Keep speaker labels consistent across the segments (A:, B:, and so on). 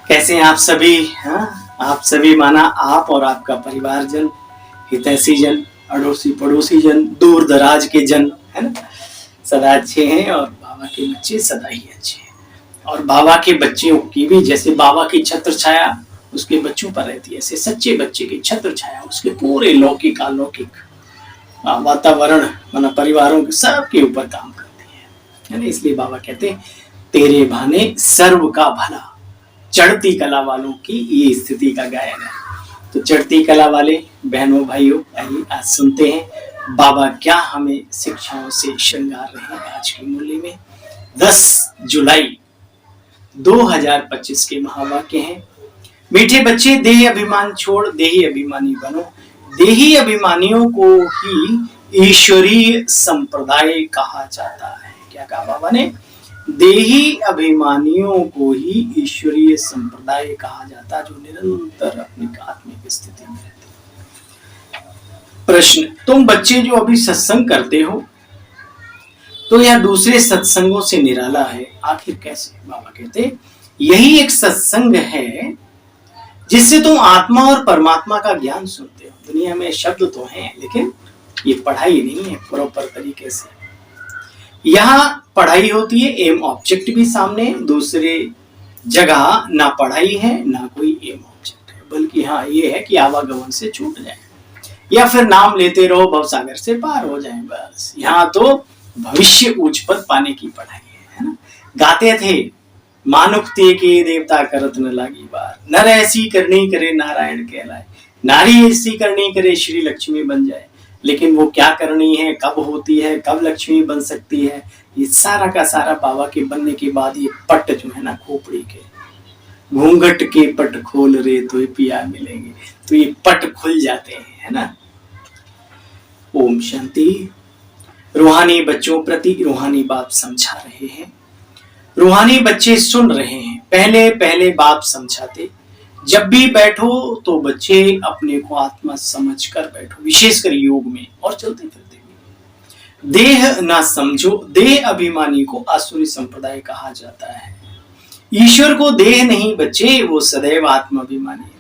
A: कैसे हैं आप सभी? हाँ, आप सभी माना आप और आपका परिवारजन, हितैषी जन, अड़ोसी पड़ोसी जन, दूर दराज के जन, है ना, सदा अच्छे हैं और बाबा के बच्चे सदा ही अच्छे हैं। और बाबा के बच्चों की भी जैसे बाबा की छत्र छाया उसके बच्चों पर रहती है, ऐसे सच्चे बच्चे की छत्र छाया उसके पूरे लौकिक अलौकिक वातावरण माना परिवारों के सबके ऊपर काम करती है ना। इसलिए बाबा कहते हैं तेरे भाने सर्व का भला। चढ़ती कला वालों की ये स्थिति का गायन है। तो चढ़ती कला वाले बहनों भाइयों, आइए आज सुनते हैं बाबा क्या हमें शिक्षाओं से श्रृंगार रहे हैं। आज की मूल्य में 10 जुलाई 2025 के महावाक्य हैं। मीठे बच्चे देही अभिमान छोड़ देही अभिमानी बनो। देही अभिमानियों को ही ईश्वरीय संप्रदाय कहा जाता है। क्या कहा बाबा ने? देही अभिमानियों को ही ईश्वरीय संप्रदाय कहा जाता, जो निरंतर अपनी आत्मिक स्थिति में रहते। प्रश्न, तुम बच्चे जो अभी सत्संग करते हो तो यह दूसरे सत्संगों से निराला है, आखिर कैसे? बाबा कहते यही एक सत्संग है जिससे तुम आत्मा और परमात्मा का ज्ञान सुनते हो। दुनिया में शब्द तो हैं लेकिन ये पढ़ाई नहीं है प्रॉपर तरीके से। यहाँ पढ़ाई होती है, एम ऑब्जेक्ट भी सामने, दूसरे जगह ना पढ़ाई है ना कोई एम ऑब्जेक्ट है, बल्कि हाँ ये है कि आवागमन से छूट जाए या फिर नाम लेते रहो भवसागर से पार हो जाए, बस। यहाँ तो भविष्य उच्च पद पाने की पढ़ाई है ना। गाते थे मानुक्ति के देवता करत न लागी बार, नर ऐसी करनी करे नारायण कहलाए, नारी ऐसी करनी करे श्री लक्ष्मी बन जाए। लेकिन वो क्या करनी है, कब होती है, कब लक्ष्मी बन सकती है, ये सारा का सारा बाबा के बनने के बाद ये पट जो है ना, खोपड़ी के घूंघट के पट खोल रे तो पिया मिलेंगे, तो ये पट खुल जाते हैं, है ना। ओम शांति। रूहानी बच्चों प्रति रूहानी बाप समझा रहे हैं, रूहानी बच्चे सुन रहे हैं। पहले पहले बाप समझाते, जब भी बैठो तो बच्चे अपने को आत्मा समझकर बैठो, विशेषकर योग में और चलते फिरते भी। देह ना समझो, देह अभिमानी को आसुरी संप्रदाय कहा जाता है। ईश्वर को देह नहीं बच्चे, वो सदैव आत्मा अभिमानी है।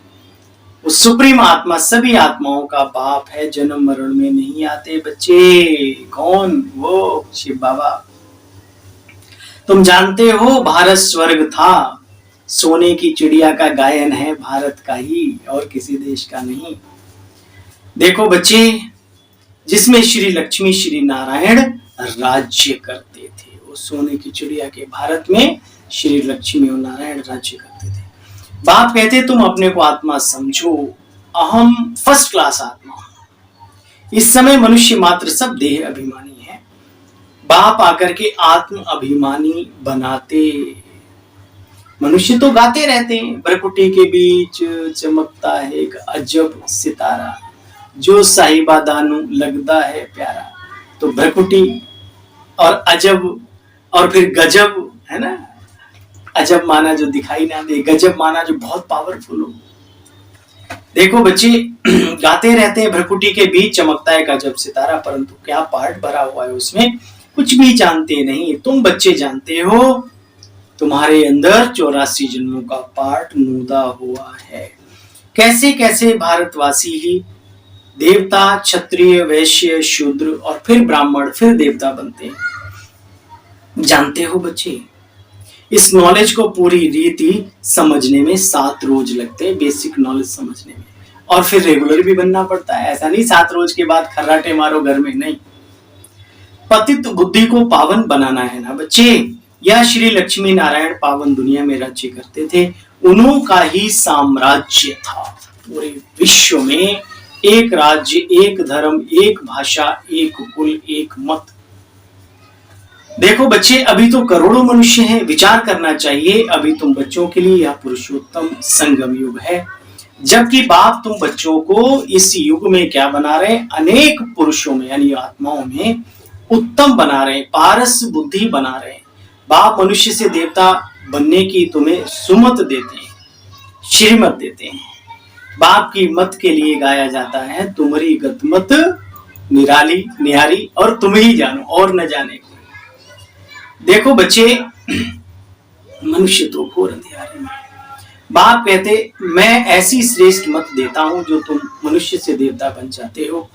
A: वो सुप्रीम आत्मा सभी आत्माओं का बाप है, जन्म मरण में नहीं आते बच्चे। कौन? वो शिव बाबा। तुम जानते हो भारत स्वर्ग था, सोने की चिड़िया का गायन है भारत का ही और किसी देश का नहीं। देखो बच्चे, जिसमें श्री लक्ष्मी श्री नारायण राज्य करते थे, वो सोने की चिड़िया के भारत में श्री लक्ष्मी और नारायण राज्य करते थे। बाप कहते तुम अपने को आत्मा समझो, अहम फर्स्ट क्लास आत्मा हूं। इस समय मनुष्य मात्र सब देह अभिमानी है, बाप आकर के आत्म अभिमानी बनाते। मनुष्य तो गाते रहते हैं, भ्रकुटी के बीच चमकता है एक अजब सितारा, जो साहिबा दानू लगता है प्यारा। तो भ्रकुटी और अजब और फिर गजब, है ना। अजब माना जो दिखाई ना दे, गजब माना जो बहुत पावरफुल हो। देखो बच्चे, गाते रहते हैं भ्रकुटी के बीच चमकता है एक अजब सितारा, परंतु क्या पार्ट भरा हुआ है उसमें कुछ भी जानते नहीं। तुम बच्चे जानते हो तुम्हारे अंदर 84 जन्मों का पार्ट नूदा हुआ है। कैसे कैसे भारतवासी ही देवता, क्षत्रिय, वैश्य, शूद्र और फिर ब्राह्मण, फिर देवता बनते हैं। जानते हो बच्चे, इस नॉलेज को पूरी रीति समझने में 7 रोज लगते हैं, बेसिक नॉलेज समझने में, और फिर रेगुलर भी बनना पड़ता है। ऐसा नहीं 7 रोज के बाद खर्राटे मारो घर में, नहीं। पतित बुद्धि को पावन बनाना है ना बच्चे। यह श्री लक्ष्मी नारायण पावन दुनिया में राज्य करते थे, उन्हों का ही साम्राज्य था। पूरे विश्व में एक राज्य, एक धर्म, एक भाषा, एक कुल, एक मत। देखो बच्चे, अभी तो करोड़ों मनुष्य हैं, विचार करना चाहिए। अभी तुम बच्चों के लिए यह पुरुषोत्तम संगम युग है, जबकि बाप तुम बच्चों को इस युग में क्या बना रहे? अनेक पुरुषों में यानी आत्माओं में उत्तम बना रहे, पारस बुद्धि बना रहे। बाप मनुष्य से देवता बनने की तुम्हें सुमत देते हैं, श्रीमत देते हैं। बाप की मत के लिए गाया जाता है, तुम्हारी गतमत निराली निहारी और तुम ही जानो और न जाने को। देखो बच्चे, मनुष्य तो घोर अंधियारे में, बाप कहते मैं ऐसी श्रेष्ठ मत देता हूं जो तुम मनुष्य से देवता बन जाते हो।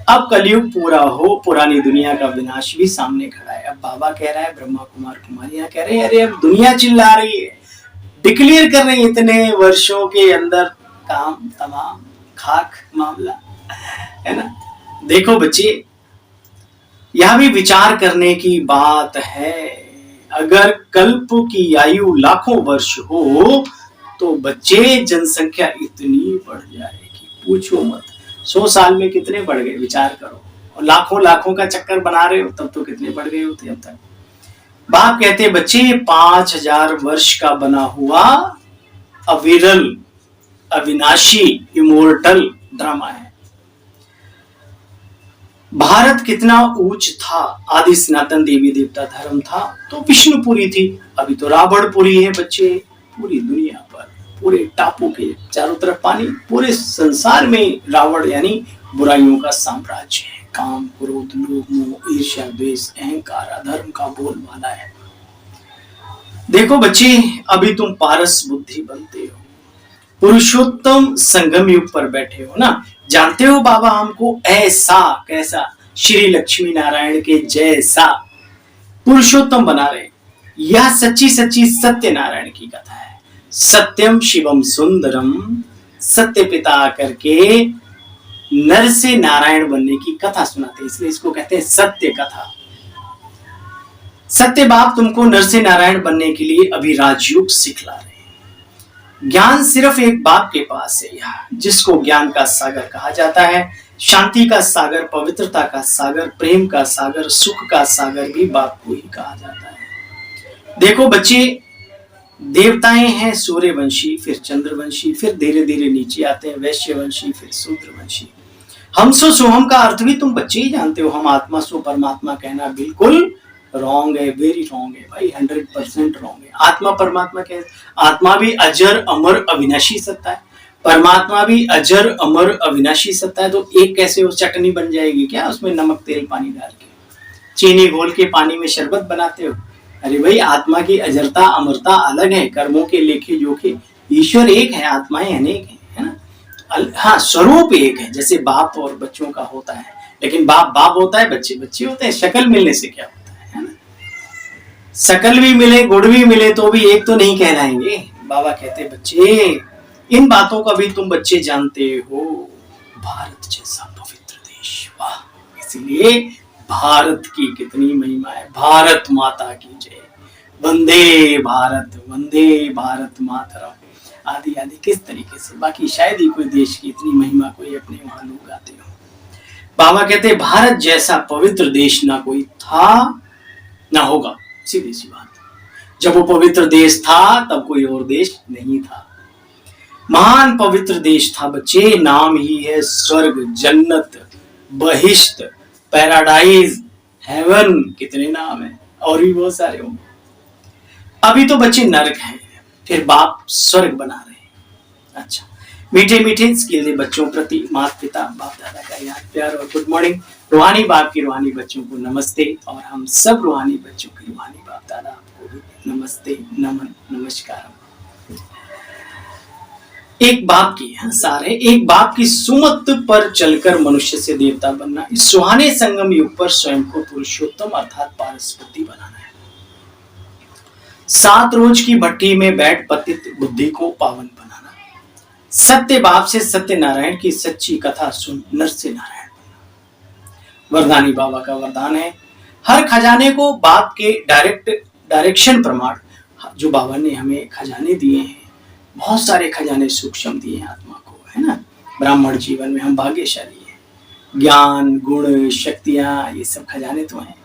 A: अब कलयुग पूरा हो, पुरानी दुनिया का विनाश भी सामने खड़ा है। अब बाबा कह रहा है, ब्रह्मा कुमार कुमारियां कह रहे हैं, अरे अब दुनिया चिल्ला रही है, डिक्लेयर कर रहे हैं इतने वर्षों के अंदर काम तमाम खाक मामला, है ना। देखो बच्चे, यह भी विचार करने की बात है। अगर कल्प की आयु लाखों वर्ष हो तो बच्चे जनसंख्या इतनी बढ़ जाएगी, पूछो मत। 100 साल में कितने बढ़ गए, विचार करो। और लाखों लाखों का चक्कर बना रहे हो, तब तो कितने बढ़ गए होते अब तक। बाप कहते बच्चे 5000 वर्ष का बना हुआ अविरल अविनाशी इमोर्टल ड्रामा है। भारत कितना ऊंच था, आदि सनातन देवी देवता धर्म था तो विष्णुपुरी थी, अभी तो रावणपुरी है बच्चे। पूरी दुनिया पर, पूरे टापू के चारों तरफ पानी, पूरे संसार में रावण यानी बुराइयों का साम्राज्य है। काम, क्रोध, लोभ, मोह, ईर्ष्या, द्वेष, अहंकार, अधर्म का बोलबाला है। देखो बच्चे, अभी तुम पारस बुद्धि बनते हो, पुरुषोत्तम संगम युग पर बैठे हो ना। जानते हो बाबा हमको ऐसा कैसा श्री लक्ष्मी नारायण के जैसा पुरुषोत्तम बना रहे। यह सच्ची सच्ची सत्य नारायण की कथा है। सत्यम शिवम सुंदरम, सत्य पिता करके नर से नारायण बनने की कथा सुनाते, इसलिए इसको कहते हैं सत्य कथा। सत्य बाप तुमको नर से नारायण बनने के लिए अभी राजयोग सिखला रहे हैं। ज्ञान सिर्फ एक बाप के पास है, जिसको ज्ञान का सागर कहा जाता है। शांति का सागर, पवित्रता का सागर, प्रेम का सागर, सुख का सागर भी बाप को ही कहा जाता है। देखो बच्चे, देवताएं हैं सूर्यवंशी, फिर चंद्रवंशी, फिर धीरे धीरे नीचे आते हैं वैश्यवंशी, फिर शूद्रवंशी। हम सो सोहम का अर्थ भी तुम बच्चे ही जानते हो। हम आत्मा सो परमात्मा कहना बिल्कुल रॉन्ग है, वेरी रॉन्ग है भाई, 100% रॉन्ग है। आत्मा परमात्मा कह, आत्मा भी अजर अमर अविनाशी सत्ता है, परमात्मा भी अजर अमर अविनाशी सत्ता है। तो एक कैसे वो चटनी बन जाएगी क्या, उसमें नमक तेल पानी डाल के, चीनी घोल के पानी में शरबत बनाते हो। अरे भाई, आत्मा की अजरता अमरता अलग है, कर्मों के लेखे जोखे। ईश्वर एक है, आत्माएं अनेक है ना। हाँ, स्वरूप एक है, जैसे बाप और बच्चों का होता है, लेकिन बाप बाप होता है, बच्चे बच्चे होते हैं। शक्ल मिलने से क्या होता है ना। शकल भी मिले, गुड़ भी मिले तो भी एक तो नहीं कहलाएंगे। बाबा कहते बच्चे, इन बातों का भी तुम बच्चे जानते हो। भारत जैसा पवित्र देश, वाह। इसलिए भारत की कितनी महिमा है। भारत माता की जय, वंदे भारत मातरम, आदि आदि। किस तरीके से, बाकी शायद ही कोई देश की इतनी महिमा कोई अपने वहां लोग गाते हो। बाबा कहते भारत जैसा पवित्र देश ना कोई था ना होगा, सीधी सी बात। जब वो पवित्र देश था तब कोई और देश नहीं था। महान पवित्र देश था बच्चे, नाम ही है स्वर्ग, जन्नत, बहिश्त, पैराडाइज, हेवन, कितने नाम है, और भी बहुत सारे होंगे। अभी तो बच्चे नरक है, फिर बाप स्वर्ग बना रहे हैं। अच्छा, मीठे मीठे स्किल बच्चों प्रति माता पिता बाप दादा का याद प्यार और गुड मॉर्निंग। रूहानी बाप की रूहानी बच्चों को नमस्ते, और हम सब रूहानी बच्चों की रूहानी बाप दादा आपको भी नमस्ते, नमन, नमस्कार। एक बाप की सार है, एक बाप की सुमत पर चलकर मनुष्य से देवता बनना, इस सुहाने संगम युग पर स्वयं को पुरुषोत्तम अर्थात पारस बुद्धि बनाना है। 7 रोज की भट्टी में बैठ पतित बुद्धि को पावन बनाना, सत्य बाप से सत्य नारायण की सच्ची कथा सुन नर से नारायण बनना। वरदानी बाबा का वरदान है, हर खजाने को बाप के डायरेक्शन प्रमाण, जो बाबा ने हमें खजाने दिए हैं, बहुत सारे खजाने सूक्ष्म दिए हैं आत्मा को, है ना। ब्राह्मण जीवन में हम भाग्यशाली हैं, ज्ञान, गुण, शक्तियां, ये सब खजाने तो हैं।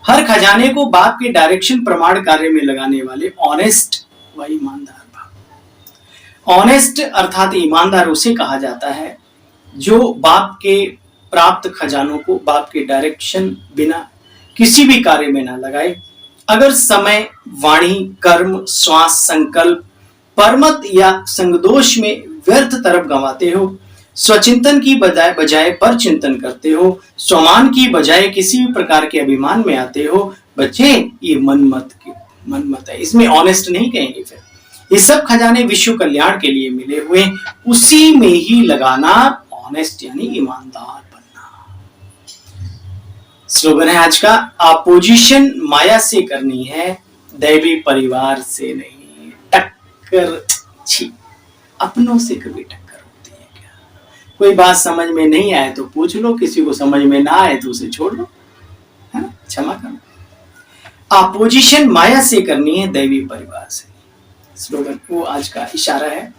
A: हर खजाने को बाप के डायरेक्शन प्रमाण कार्य में लगाने वाले ऑनेस्ट व ईमानदार बाप। ऑनेस्ट अर्थात ईमानदार उसे कहा जाता है जो बाप के प्राप्त खजानों को बाप के डायरेक्शन बिना किसी भी कार्य में ना लगाए। अगर समय, वाणी, कर्म, श्वास, संकल्प, परमत या संगदोष में व्यर्थ तरफ गंवाते हो, स्वचिंतन की बजाय पर चिंतन करते हो, स्वमान की बजाय किसी भी प्रकार के अभिमान में आते हो, बच्चे ये मन मत है, इसमें ऑनेस्ट नहीं कहेंगे। फिर ये सब खजाने विश्व कल्याण के लिए मिले हुए, उसी में ही लगाना, ऑनेस्ट यानी ईमानदार बनना। स्लोगन है आज का, अपोजिशन माया से करनी है, दैवी परिवार से नहीं। टक्कर छी, अपनों से कभी टक्कर होती है क्या? कोई बात समझ में नहीं आए तो पूछ लो, किसी को समझ में ना आए तो उसे छोड़ लो, है ना, क्षमा करो। अपोजिशन माया से करनी है, दैवी परिवार से। स्लोगन वो आज का इशारा है,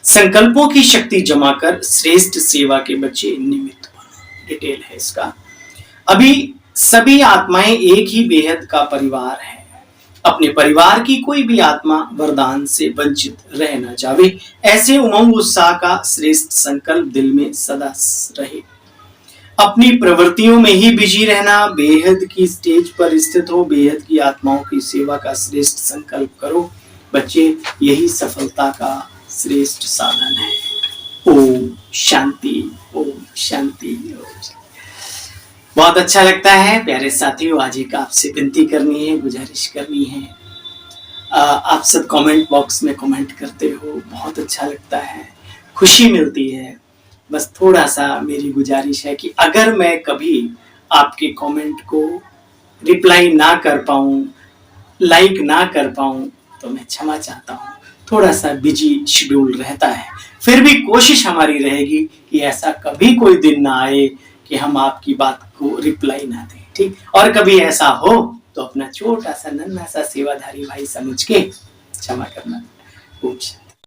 A: संकल्पों की शक्ति जमा कर श्रेष्ठ सेवा के बच्चे निमित्त बनो। डिटेल है इसका। अभी सभी आत्माएं एक ही बेहद का परिवार है। अपने परिवार की कोई भी आत्मा वरदान से वंचित रह न जावे, ऐसे उमंग उत्साह का श्रेष्ठ संकल्प दिल में सदा रहे। अपनी प्रवृत्तियों में ही बिजी रहना, बेहद की स्टेज पर स्थित हो, बेहद की आत्माओं की सेवा का श्रेष्ठ संकल्प करो बच्चे, यही सफलता का श्रेष्ठ साधन है। ओम शांति, ओम शांति, ओम शांति। बहुत अच्छा लगता है प्यारे साथियों, आज एक आपसे विनती करनी है, गुजारिश करनी है। आप सब कमेंट बॉक्स में कमेंट करते हो, बहुत अच्छा लगता है, खुशी मिलती है। बस थोड़ा सा मेरी गुजारिश है कि अगर मैं कभी आपके कमेंट को रिप्लाई ना कर पाऊँ, लाइक ना कर पाऊँ, तो मैं क्षमा चाहता हूँ। थोड़ा सा बिजी शेड्यूल रहता है, फिर भी कोशिश हमारी रहेगी कि ऐसा कभी कोई दिन ना आए कि हम आपकी बात को रिप्लाई ना दें, ठीक। और कभी ऐसा हो तो अपना छोटा सा नन्हा सा सेवाधारी भाई समझ के क्षमा करना।